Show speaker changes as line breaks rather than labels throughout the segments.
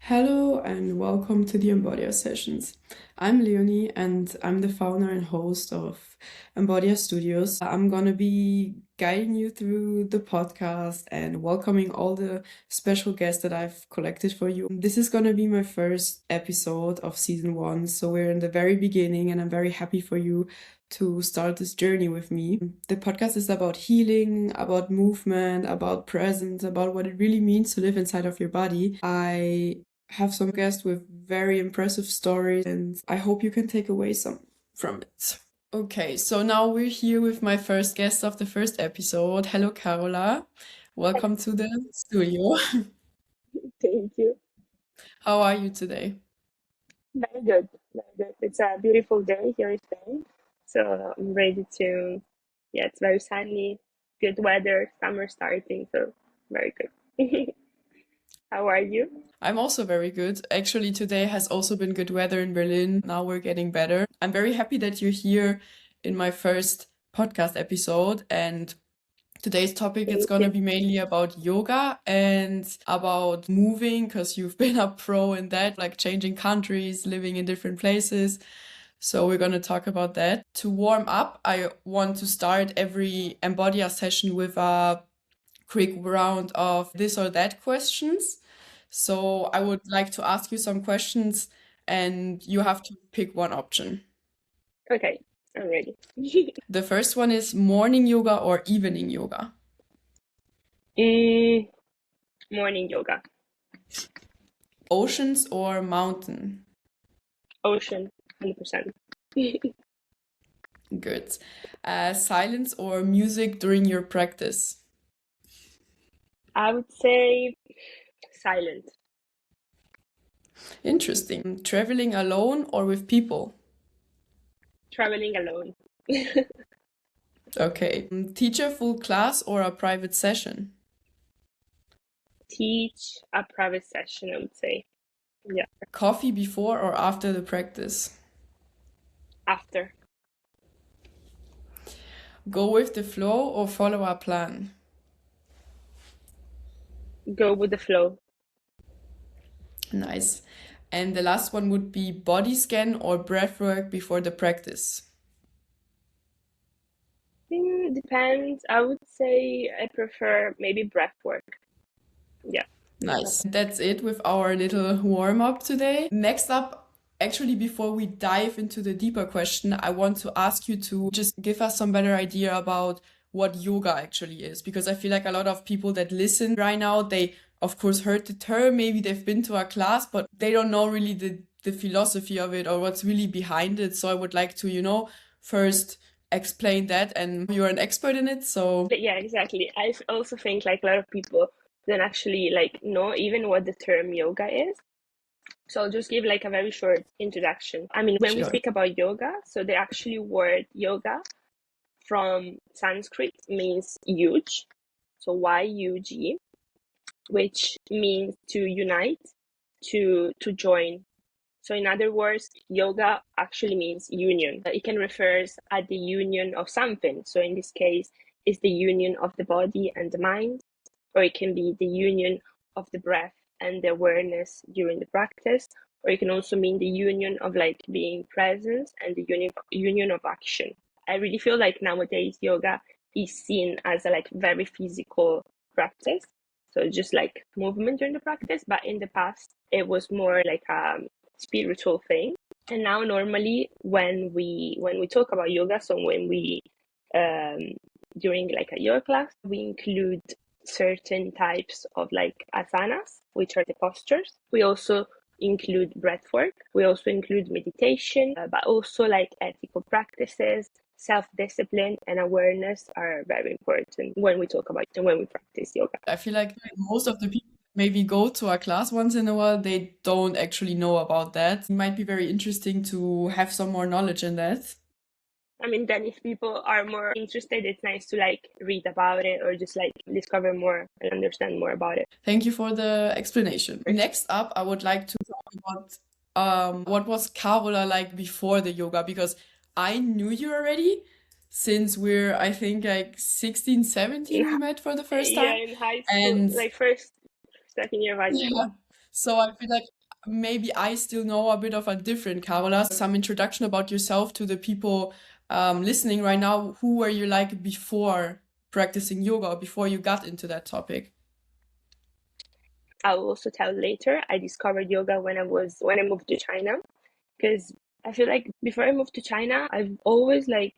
Hello and welcome to the Embodia sessions. I'm Leonie and I'm the founder and host of Embodia Studios. I'm gonna be guiding you through the podcast and welcoming all the special guests that I've collected for you. This is gonna be my first episode of season 1, so we're in the very beginning and I'm very happy for you to start this journey with me. The podcast is about healing, about movement, about presence, about what it really means to live inside of your body. I have some guests with very impressive stories, and I hope you can take away some from it. Okay, so now we're here with my first guest of the first episode. Hello, Carola. Welcome to the studio.
Thank you.
How are you today?
Very good. Very good. It's a beautiful day here in Spain. So I'm ready to, yeah, it's very sunny, good weather, summer starting. So very good. How are you?
I'm also very good. Actually, today has also been good weather in Berlin. Now we're getting better. I'm very happy that you're here in my first podcast episode. And today's topic is
Thank
going to
you.
be mainly about yoga and about moving, because you've been a pro in that, like changing countries, living in different places. So we're going to talk about that. To warm up, I want to start every Embodia session with a quick round of this or that questions. So I would like to ask you some questions and you have to pick one option.
Okay, I'm ready.
The first one is morning yoga or evening yoga?
Mm, morning yoga.
Oceans or mountain?
Ocean, 100%.
Good. Silence or music during your practice?
I would say silent.
Interesting. Traveling alone or with people?
Traveling alone.
Okay. Teacher full class or a private session?
Teach a private session, I would say. Yeah,
Coffee before or after the practice?
after.
Go with the flow or follow a plan?
Go with the flow.
Nice. And the last one would be body scan or breath work before the practice?
Depends. I would say I prefer maybe breath work. Yeah.
Nice. That's it with our little warm up today. Next up, actually, before we dive into the deeper question, I want to ask you to just give us some better idea about what yoga actually is, because I feel like a lot of people that listen right now, they of course heard the term, maybe they've been to a class, but they don't know really the philosophy of it or what's really behind it. So I would like to, first explain that, and you're an expert in it, so
But yeah, exactly. Also think like a lot of people don't actually like know even what the term yoga is. So I'll just give like a very short introduction. I mean, when we
sure.
speak about yoga, so the actual word yoga from Sanskrit means huge. So Y-U-G, which means to unite, to join. So in other words, yoga actually means union. It can refer at the union of something. So in this case, it's the union of the body and the mind, or it can be the union of the breath and the awareness during the practice, or it can also mean the union of like being present and the union of action. I really feel like nowadays yoga is seen as a like very physical practice. So just like movement during the practice, but in the past it was more like a spiritual thing. And now normally when we talk about yoga, so when we um, during like a yoga class, we include certain types of like asanas, which are the postures. We also include breath work. We also include meditation, but also like ethical practices, self-discipline and awareness are very important when we talk about when we practice yoga.
I feel like most of the people maybe go to a class once in a while, they don't actually know about that. It might be very interesting to have some more knowledge in that.
I mean, then if people are more interested, it's nice to like read about it or just like discover more and understand more about it.
Thank you for the explanation. Next up, I would like to talk about what was Carola like before the yoga, because I knew you already since we're, I think, like 16, 17
In,
we met for the first
yeah,
time.
in high school,
And
like first, second year of high
yeah,
school.
So I feel like maybe I still know a bit of a different Carola. Some introduction about yourself to the people listening right now. Who were you like before practicing yoga or before you got into that topic?
I will also tell later. I discovered yoga when I moved to China, because I feel like before I moved to China, I've always like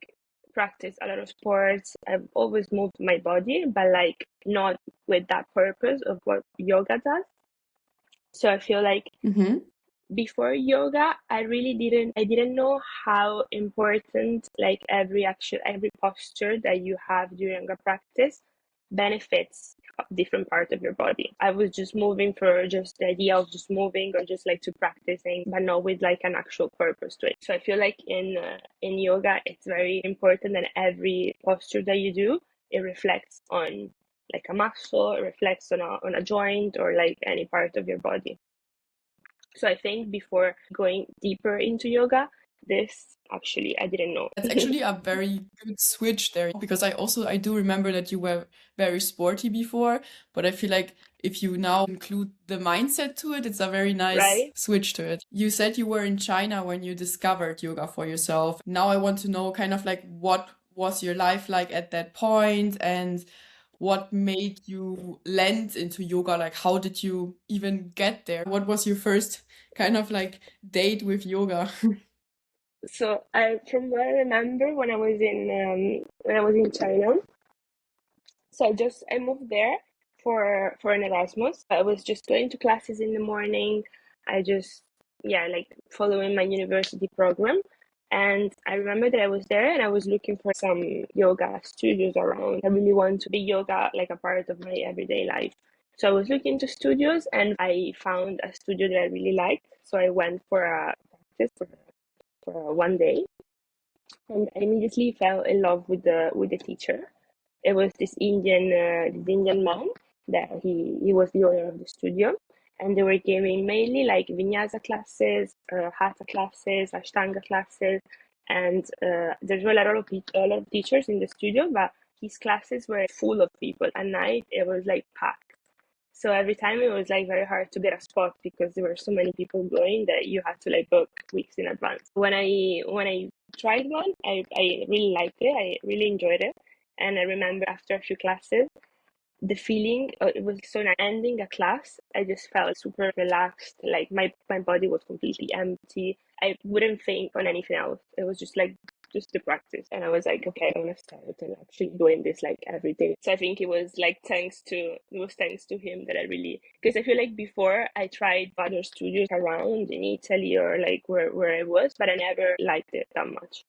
practiced a lot of sports. I've always moved my body, but like not with that purpose of what yoga does. So I feel like
Mm-hmm.
before yoga, I didn't know how important like every action, every posture that you have during a practice benefits a different part of your body. I was just moving for just the idea of just moving or just like to practicing, but not with like an actual purpose to it. So I feel like in yoga, it's very important that every posture that you do, it reflects on like a muscle, it reflects on a joint or like any part of your body. So I think before going deeper into yoga, this actually I didn't know.
That's actually a very good switch there because I do remember that you were very sporty before, but I feel like if you now include the mindset to it, it's a very nice
Right?
switch to it. You said you were in China when you discovered yoga for yourself. Now I want to know kind of like what was your life like at that point and what made you land into yoga? Like how did you even get there? What was your first kind of like date with yoga?
So from what I remember when I was in China, so I moved there for an Erasmus. I was just going to classes in the morning. I just yeah like following my university program. And I remember that I was there and I was looking for some yoga studios around. I really want to be yoga like a part of my everyday life. So I was looking to studios and I found a studio that I really liked. So I went for a practice for one day and I immediately fell in love with the teacher. It was this Indian man that he was the owner of the studio, and they were giving mainly like vinyasa classes, hatha classes, ashtanga classes, and there were a lot of teachers in the studio, but his classes were full of people. At night, it was like packed. So every time it was like very hard to get a spot because there were so many people going that you had to like book weeks in advance. When I tried one, I really liked it. I really enjoyed it. And I remember after a few classes, the feeling it was so nice. Ending a class, I just felt super relaxed. Like my body was completely empty. I wouldn't think on anything else. It was just the practice, and I was like, okay, I want to start and actually doing this like every day. So I think it was thanks to him that I really, because I feel like before I tried other studios around in Italy or like where I was, but I never liked it that much.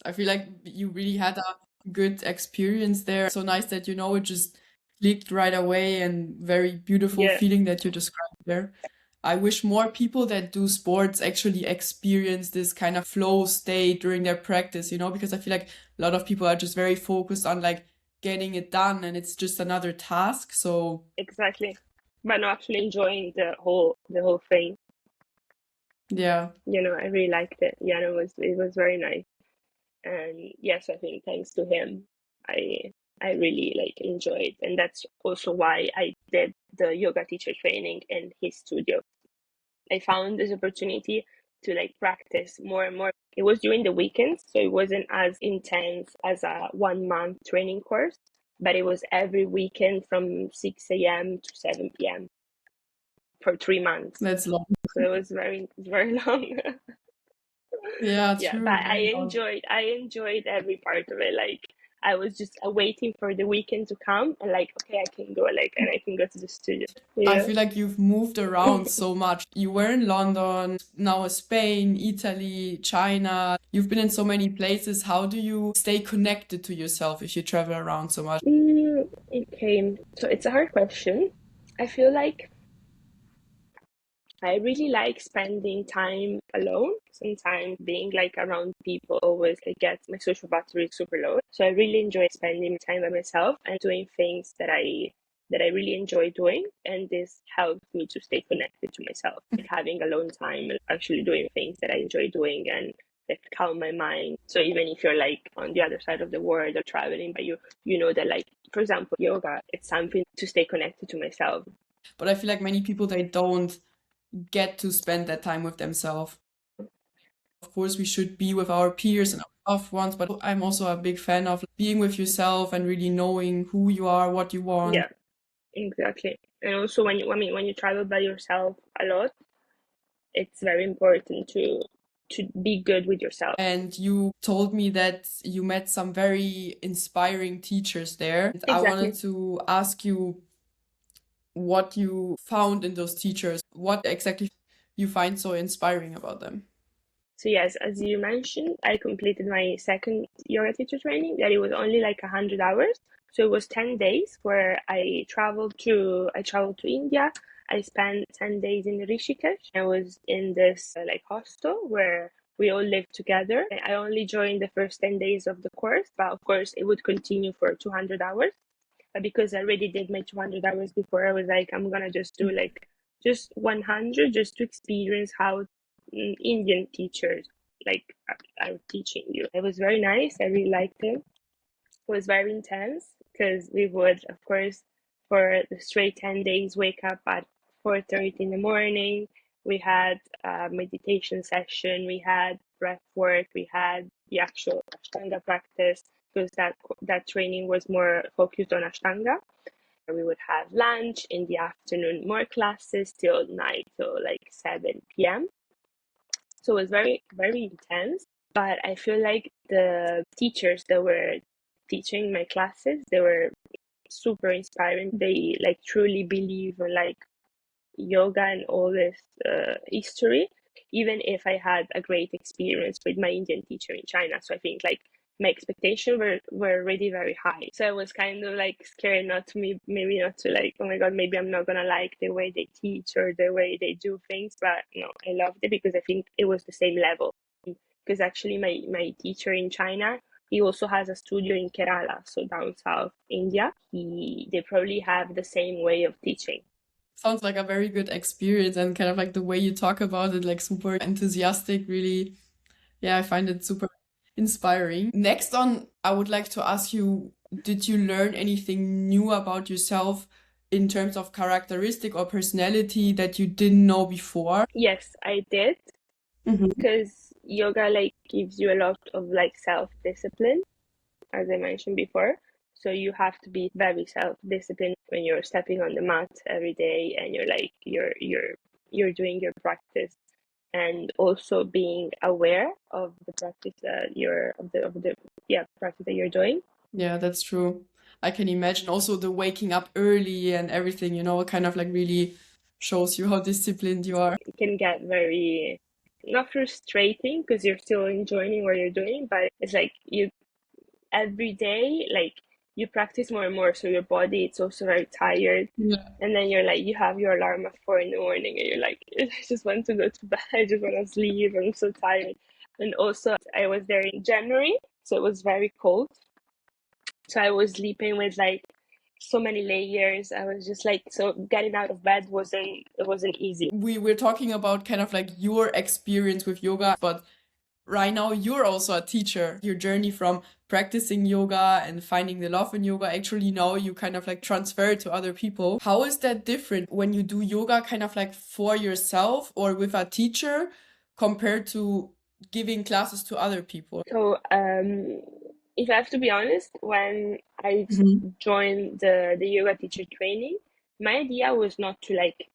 I feel like you really had a good experience there. So nice that it just clicked right away and very beautiful
Yeah,
feeling that you described there. I wish more people that do sports actually experience this kind of flow state during their practice, because I feel like a lot of people are just very focused on like getting it done and it's just another task. So
exactly. But not actually enjoying the whole thing.
yeah.
I really liked it. Yeah, it was very nice. And yes, I think thanks to him, I I really like enjoyed, and that's also why I did the yoga teacher training in his studio. I found this opportunity to like practice more and more. It was during the weekends, so it wasn't as intense as a 1 month training course, but it was every weekend from 6 a.m. to 7 p.m. for 3 months.
That's long.
So it was very long.
Yeah,
Yeah, but
true.
I
Very long.
enjoyed I enjoyed every part of it. Like I was just waiting for the weekend to come and like okay, I can go like and I can go to the studio.
I
Yeah.
feel like you've moved around so much. You were in London, now Spain, Italy, China. You've been in so many places. How do you stay connected to yourself if you travel around so much?
Okay, so it's a hard question. I feel like I really like spending time alone. Sometimes being like around people always like gets my social battery super low. So I really enjoy spending time by myself and doing things that I really enjoy doing. And this helps me to stay connected to myself. Like having alone time and actually doing things that I enjoy doing and that calm my mind. So even if you're like on the other side of the world or traveling, but you know that like for example yoga, it's something to stay connected to myself.
But I feel like many people, they don't get to spend that time with themselves. Of course, we should be with our peers and our loved ones, but I'm also a big fan of being with yourself and really knowing who you are, what you want.
Yeah, exactly. And also when you, I mean, when you travel by yourself a lot, it's very important to be good with yourself.
And you told me that you met some very inspiring teachers there. And I
Exactly.
wanted to ask you what you found in those teachers. What exactly you find so inspiring about them?
So yes, as you mentioned, I completed my second yoga teacher training. That it was only like 100 hours. So it was 10 days where I traveled to India. I spent 10 days in Rishikesh. I was in this like hostel where we all lived together. I only joined the first 10 days of the course, but of course it would continue for 200 hours. But because I already did my 200 hours before, I was like, I'm gonna just do like just 100 just to experience how Indian teachers like are teaching you. It was very nice. I really liked it. It was very intense because we would, of course, for the straight 10 days, wake up at 4:30 in the morning. We had a meditation session. We had breath work. We had the actual Ashtanga practice because that training was more focused on Ashtanga. We would have lunch in the afternoon, more classes till night, so like 7 p.m. So it was very, very intense. But I feel like the teachers that were teaching my classes, they were super inspiring. They like truly believe in like yoga and all this history, even if I had a great experience with my Indian teacher in China. So I think like my expectations were already very high. So I was kind of like scared not to maybe not to like, oh my God, maybe I'm not gonna like the way they teach or the way they do things. But no, I loved it because I think it was the same level. Because actually my teacher in China, he also has a studio in Kerala, so down south India. They probably have the same way of teaching.
Sounds like a very good experience, and kind of like the way you talk about it, like super enthusiastic, really. Yeah, I find it super inspiring. Next on, I would like to ask you, did you learn anything new about yourself in terms of characteristic or personality that you didn't know before?
Yes, I did,
Mhm.
because yoga like gives you a lot of like self-discipline, as I mentioned before. So you have to be very self-disciplined when you're stepping on the mat every day and you're doing your practice, and also being aware of the practice that you're of the yeah practice that you're doing.
Yeah, that's true. I can imagine also the waking up early and everything, kind of like really shows you how disciplined you are.
It can get very not frustrating because you're still enjoying what you're doing, but it's like you every day like you practice more and more, so your body it's also very tired,
Yeah.
and then you're like you have your alarm at 4 in the morning and you're like I just want to go to bed, I just want to sleep, I'm so tired. And also I was there in January, so it was very cold, so I was sleeping with like so many layers. I was just like, so getting out of bed wasn't easy.
We're talking about kind of like your experience with yoga, but right now you're also a teacher. Your journey from practicing yoga and finding the love in yoga, actually now you kind of like transfer it to other people. How is that different when you do yoga kind of like for yourself or with a teacher compared to giving classes to other people?
So, if I have to be honest, when I
Mhm.
joined the yoga teacher training, my idea was not to like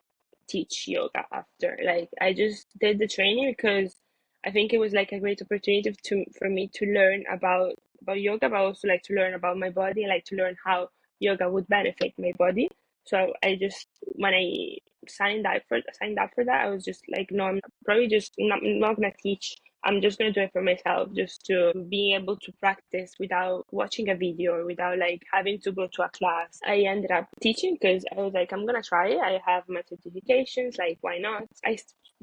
teach yoga after. Like, I just did the training because I think it was like a great opportunity to for me to learn about yoga, but also like to learn about my body, like to learn how yoga would benefit my body. So I just when I signed up for that, I was just like, no, I'm probably just not gonna teach. I'm just gonna do it for myself, just to be able to practice without watching a video or without like having to go to a class. I ended up teaching because I was like, I'm gonna try it. I have my certifications, like why not?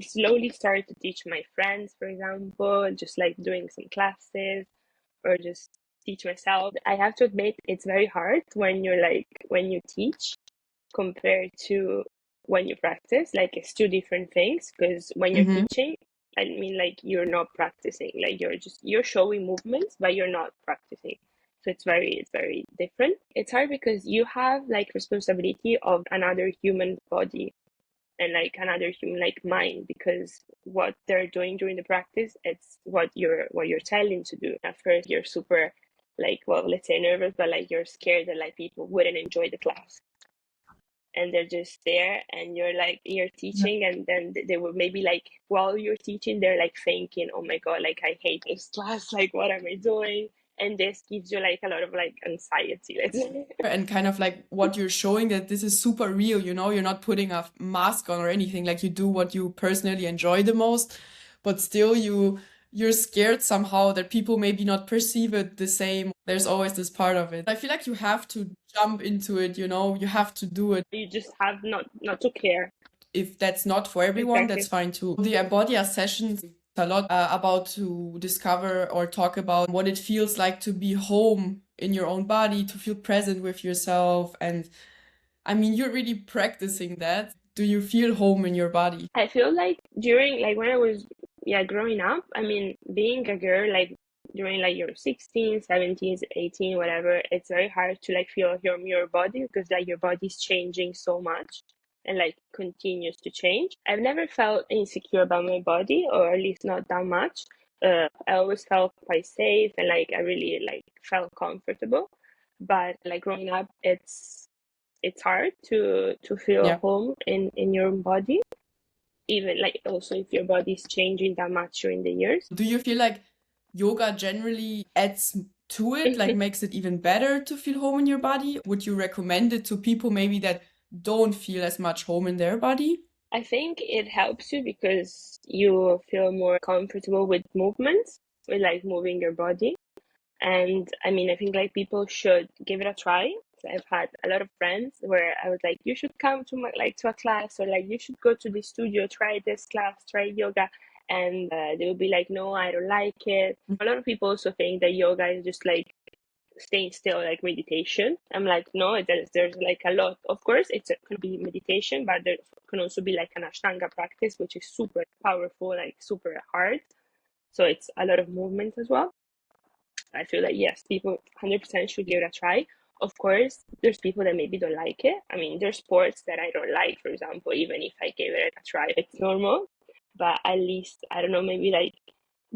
Slowly started to teach my friends, for example, just like doing some classes or just teach myself. I have to admit it's very hard when you're like when you teach compared to when you practice. Like it's two different things because when you're
Mhm.
teaching, I mean like you're not practicing. Like you're showing movements, but you're not practicing. So So it's very different. It's hard because you have like responsibility of another human body and like another human like mind, because what they're doing during the practice, it's what you're telling to do. At first you're super like, well, let's say nervous, but like you're scared that like people wouldn't enjoy the class, and they're just there and you're teaching, and then they will maybe like while you're teaching they're like thinking, oh my god, like I hate this class, like what am I doing? And this gives you like a lot of like anxiety, let's say.
And kind of like what you're showing, that this is super real, you're not putting a mask on or anything, like you do what you personally enjoy the most, but still you're scared somehow that people maybe not perceive it the same. There's always this part of it. I feel like you have to jump into it, you have to do it.
You just have not to care.
If that's not for everyone,
Exactly.
that's fine too. The Embodia sessions a lot about to discover or talk about what it feels like to be home in your own body, to feel present with yourself. And I mean, you're really practicing that. Do you feel home in your body?
I feel like during like when I was growing up, I mean, being a girl, like during like your 16, 17, 18, whatever, it's very hard to like feel your body, because like your body's changing so much and like continues to change. I've never felt insecure about my body, or at least not that much. I always felt quite safe and like I really like felt comfortable. But like growing up, it's hard to feel
Yeah.
home in your own body, even like also if your body is changing that much during the years.
Do you feel like yoga generally adds to it, like makes it even better to feel home in your body? Would you recommend it to people maybe that don't feel as much home in their body?
I think it helps you because you feel more comfortable with movements, with like moving your body. And I mean, I think like people should give it a try. So I've had a lot of friends where I was like, you should come to my like to a class, or like you should go to the studio, try this class, try yoga. And they will be like, no, I don't like it. A lot of people also think that yoga is just like staying still, like meditation. I'm like, no, there's like a lot. Of course, it could be meditation, but there can also be like an Ashtanga practice, which is super powerful, like super hard. So it's a lot of movement as well. I feel like yes, people 100% should give it a try. Of course, there's people that maybe don't like it. I mean, there's sports that I don't like, for example, even if I gave it a try, it's normal. But at least, I don't know, maybe like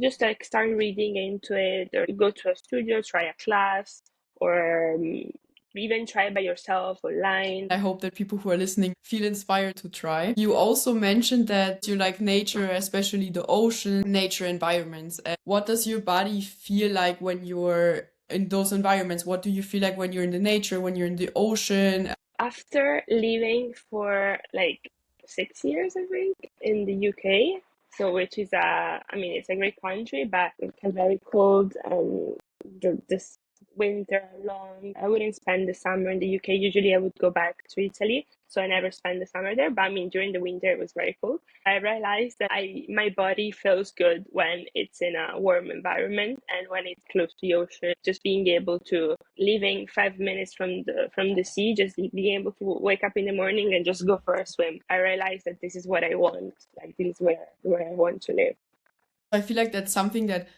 just like start reading into it, or go to a studio, try a class, or even try by yourself online.
I hope that people who are listening feel inspired to try. You also mentioned that you like nature, especially the ocean, nature environments. What does your body feel like when you're in those environments? What do you feel like when you're in the nature, when you're in the ocean?
After living for like 6 years, I think, in the UK, so which is I mean, it's a great country, but it's very cold, and this winter long. I wouldn't spend the summer in the UK. Usually, I would go back to Italy, so I never spend the summer there. But I mean, during the winter, it was very cold. I realized that my body feels good when it's in a warm environment and when it's close to the ocean. Just being able to living 5 minutes from the sea, just being able to wake up in the morning and just go for a swim. I realized that this is what I want. Like this is where I want to live.
I feel like that's something that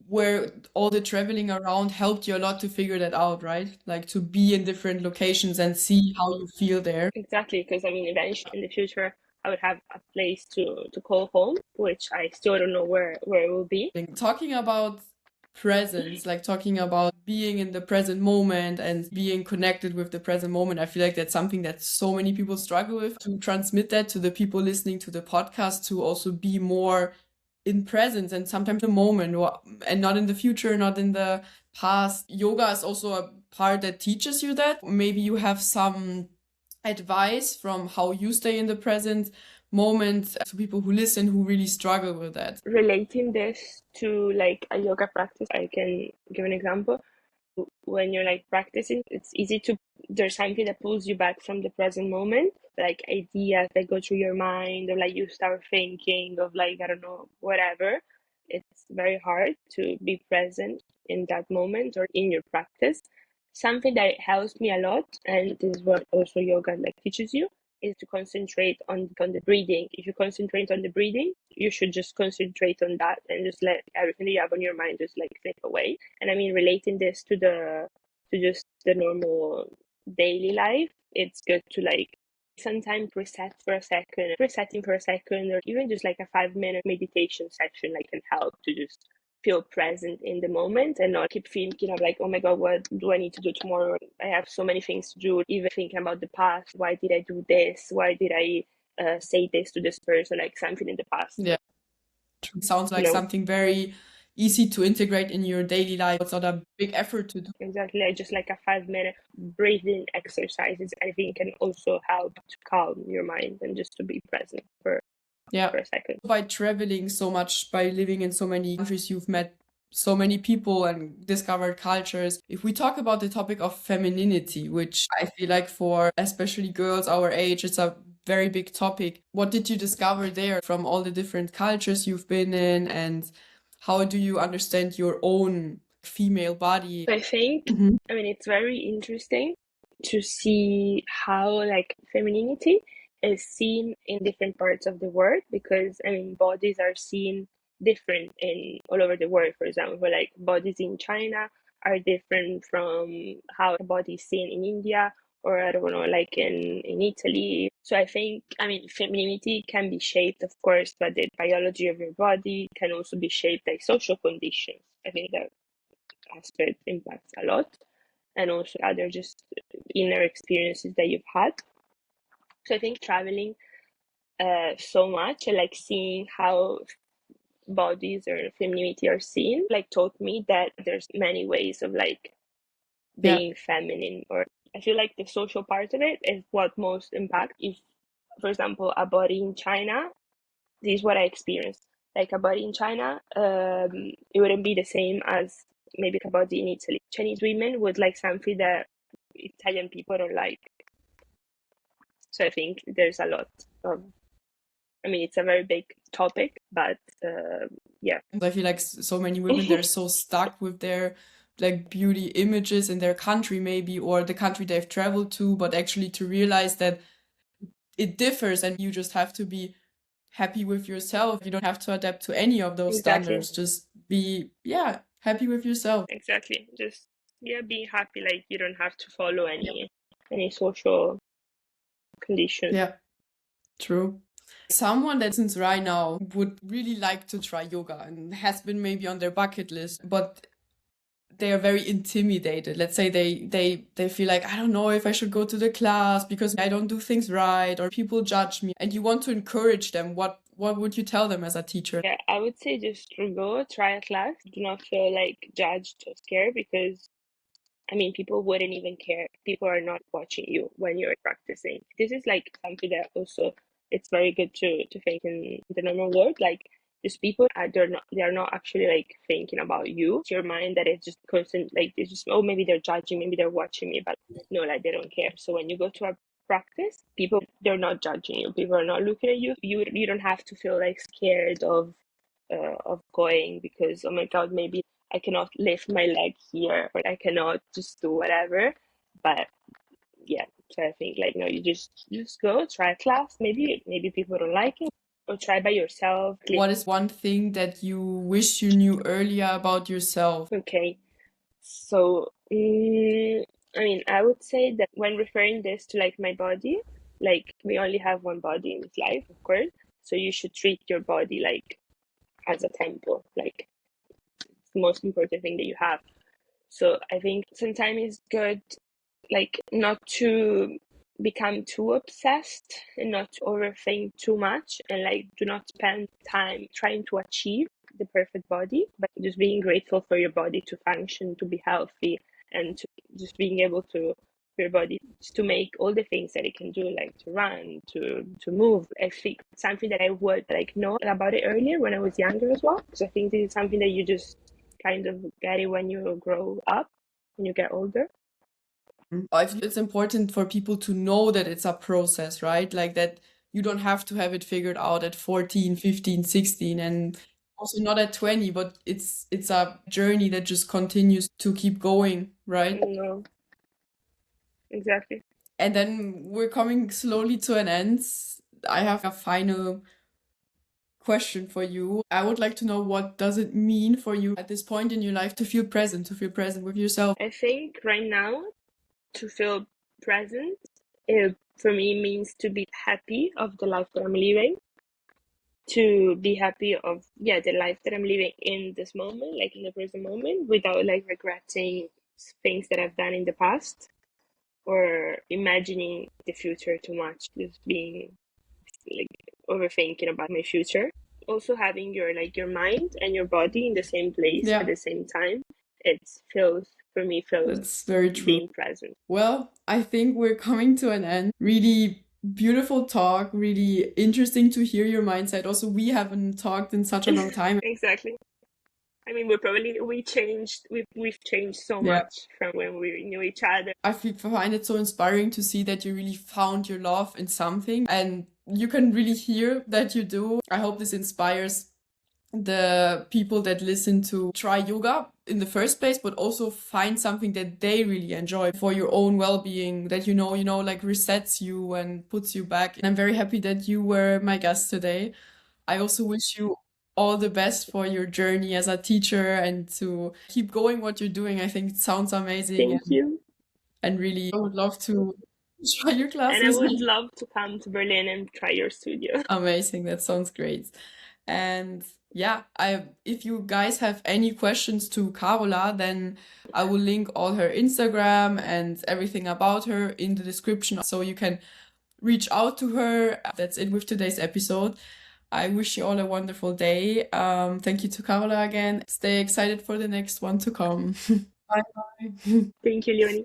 where all the traveling around helped you a lot to figure that out, right? Like to be in different locations and see how you feel there.
Exactly, because I mean, eventually in the future, I would have a place to call home, which I still don't know where it will be.
Talking about presence, like talking about being in the present moment and being connected with the present moment, I feel like that's something that so many people struggle with. To transmit that to the people listening to the podcast, to also be more in presence and sometimes the moment, and not in the future, not in the past. Yoga is also a part that teaches you that. Maybe you have some advice from how you stay in the present moment to people who listen who really struggle with that.
Relating this to like a yoga practice, I can give an example. When you're like practicing, it's easy to, there's something that pulls you back from the present moment, like ideas that go through your mind, or like you start thinking of like, I don't know, whatever. It's very hard to be present in that moment or in your practice. Something that helps me a lot, and this is what also yoga like teaches you, is to concentrate on the breathing. If you concentrate on the breathing, you should just concentrate on that and just let everything that you have on your mind just like slip away. And I mean, relating this to just the normal daily life, it's good to like sometimes resetting for a second, or even just like a 5 minute meditation session like can help to just feel present in the moment and not keep thinking of like, oh my god, what do I need to do tomorrow? I have so many things to do. Even thinking about the past, why did I do this? Why did I say this to this person? Like something in the past.
Yeah. It sounds like something very easy to integrate in your daily life. It's not a big effort to do.
Exactly, just like a 5 minute breathing exercises, I think can also help to calm your mind and just to be present for a second.
By traveling so much, by living in so many countries, you've met so many people and discovered cultures. If we talk about the topic of femininity, which I feel like for especially girls our age, it's a very big topic. What did you discover there from all the different cultures you've been in, and how do you understand your own female body?
I think, I mean, it's very interesting to see how like femininity is seen in different parts of the world, because I mean bodies are seen different in all over the world. For example, like bodies in China are different from how a body is seen in India, or I don't know, like in Italy. So I think, I mean, femininity can be shaped, of course, by the biology of your body, can also be shaped by social conditions. I think that aspect impacts a lot, and also other just inner experiences that you've had. So I think traveling so much and like seeing how bodies or femininity are seen like taught me that there's many ways of like being feminine. Or I feel like the social part of it is what most impact. If, for example, a body in China, this is what I experienced. Like a body in China, it wouldn't be the same as maybe a body in Italy. Chinese women would like something that Italian people don't like. So I think there's a lot of, I mean, it's a very big topic, but yeah.
I feel like so many women, they're so stuck with their like beauty images in their country maybe, or the country they've traveled to, but actually to realize that it differs and you just have to be happy with yourself. You don't have to adapt to any of those standards. Just be, happy with yourself.
Exactly. Just, be happy. Like you don't have to follow any social conditions.
Yeah, true. Someone that since right now would really like to try yoga and has been maybe on their bucket list, but they are very intimidated. Let's say they feel like, I don't know if I should go to the class because I don't do things right or people judge me. And you want to encourage them. What would you tell them as a teacher?
Yeah, I would say just go try a class. Do not feel like judged or scared, because I mean, people wouldn't even care. People are not watching you when you're practicing. This is like something that also it's very good to think in the normal world. Like just people are they're not actually like thinking about you. It's your mind that is just constant, like it's just, oh, maybe they're judging, maybe they're watching me, but no, like they don't care. So when you go to a practice, people, they're not judging you. People are not looking at you. You don't have to feel like scared of going, because oh my god, maybe I cannot lift my leg here, or I cannot just do whatever. But yeah, so I think like, no, you just go try a class. Maybe people don't like it, or try by yourself.
What is one thing that you wish you knew earlier about yourself?
Okay, so I mean, I would say that when referring this to like my body, like we only have one body in this life, of course. So you should treat your body like as a temple, like it's the most important thing that you have. So I think sometimes it's good, like not to become too obsessed and not to overthink too much, and like do not spend time trying to achieve the perfect body, but just being grateful for your body to function, to be healthy, and to just being able to for your body just to make all the things that it can do, like to run, to move. I think something that I would like know about it earlier when I was younger as well, because I think this is something that you just kind of get it when you grow up, when you get older.
I feel it's important for people to know that it's a process, right? Like that you don't have to have it figured out at 14, 15, 16, and also not at 20, but it's a journey that just continues to keep going, right?
No, exactly.
And then we're coming slowly to an end. I have a final question for you. I would like to know, what does it mean for you at this point in your life to feel present with yourself?
I think right now, to feel present, it for me means to be happy of the life that I'm living, to be happy of the life that I'm living in this moment, like in the present moment, without like regretting things that I've done in the past or imagining the future too much, just being like overthinking about my future. Also having your mind and your body in the same place at the same time. It feels
That's very true.
being present.
Well, I think we're coming to an end. Really beautiful talk, really interesting to hear your mindset. Also, we haven't talked in such a long time.
Exactly. I mean, we've changed so much from when we knew each other.
I find it so inspiring to see that you really found your love in something, and you can really hear that you do. I hope this inspires the people that listen to try yoga in the first place, but also find something that they really enjoy for your own well-being, that like resets you and puts you back. And I'm very happy that you were my guest today. I also wish you all the best for your journey as a teacher and to keep going what you're doing. I think it sounds amazing.
Thank you.
And really, I would love to try your classes.
And I would love to come to Berlin and try your studio.
Amazing. That sounds great. And yeah, if you guys have any questions to Carola, then I will link all her Instagram and everything about her in the description, so you can reach out to her. That's it with today's episode. I wish you all a wonderful day. Thank you to Carola again. Stay excited for the next one to come. Bye bye.
Thank you, Leonie.